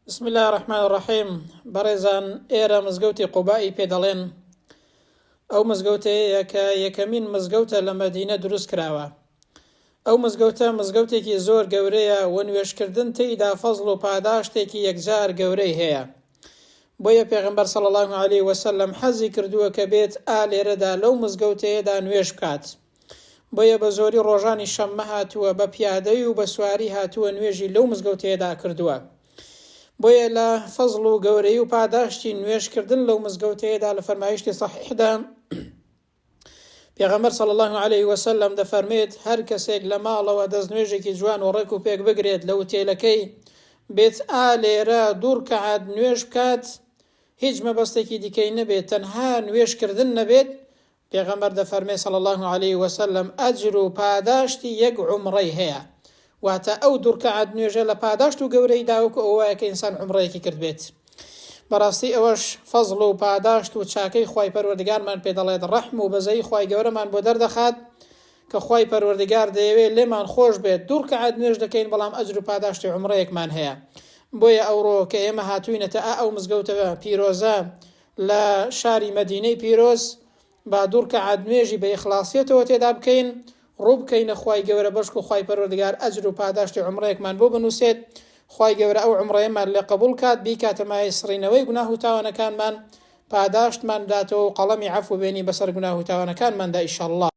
بسم الله الرحمن الرحيم. بەڕێزان ئێرە مزگەوتی قوبائی پێدەڵێن. ئەو مزگەوتەیە کە یەکەمین مزگەوتە لە مەدینە دروست کراوە. ئەو مزگەوتە مزگەوتێکی زۆر گەورەیە و نوێژکردن تێیدا فەزڵ و پاداشتێکی یەکجار گەورەی هەیە. بۆیە پێغەمبەر صلی الله علیه وسلم حەزی کردووە کە بێت لێرەدا لەو مزگەوتەیەدا نوێژ بکات. بۆیە بە زۆری ڕۆژانی شەممە هاتووە بە پیادەی و بە سواری هاتووە نوێژی لەو مزگەوتەیەدا کردووە. بۆیە لە فەزڵ و گەورەی و پاداشتی نوێژکردن لەو مزگەوتەیەدا لە فەرمایشتی صحیحدا پێغەمبەر صلی الله علیه وسلم دەفەرمێت هەر کەسێک لە ماڵەوە دەستنوێژێکی جوان و ڕێک و پێک بگرێت لە وتێلەکەی بێت لێرە دوو ڕکەعات نوێژ بکات، هیچ مەبەستێکی دیکەی نەبێت، تەنها نوێژکردن نەبێت، پێغەمبەر دەفەرمێت صلی الله علیه وسلم ئەجر و پاداشتی یەک عومڕەی هەیە. واتە ئەو دوو ڕکەعات نوێژە لە پاداشت و گەورەی داوکو ئەوەیە کە ئینسان عومڕەیەکی کرد بێت. بەڕاستی ئەوەش فەزڵ و پاداشت و چاکەی خوای پەروەردگارمان پێ دەڵێت، ڕەحم و بەزەی خوای گەورەمان بۆ دەردەخات کە خوای پەروەردگار دەیەوێت لێمان خۆش بێت دوو ڕکەعات نوێژ دەکەین بەڵام ئەجر و پاداشتی عومڕەیەکمان هەیە. بۆیە ئەوڕۆ کە ئێمە هاتووینەتە ئەو مزگەوتە پیرۆزە لە شاری مەدینەی پیرۆز با دوو ڕکەعات نوێژی بە ئیخلاصیەتەوە تێدا بکەین، ڕوو بکەینە خوای گەورە بەشک و خوای پەروەردگار ئەجر و پاداشتی عومڕەیەکمان بۆ بنووسێت. خوای گەورە ئەو عومڕەیەمان لێ قبوڵ کات، بیکاتە مای سڕینەوەی گوناه و تاوانەکانمان، پاداشتمان بداتەوە و قەڵەمی عەفو بێنی بەسەر گوناه و تاوانەکانماندا ئینشاءالله.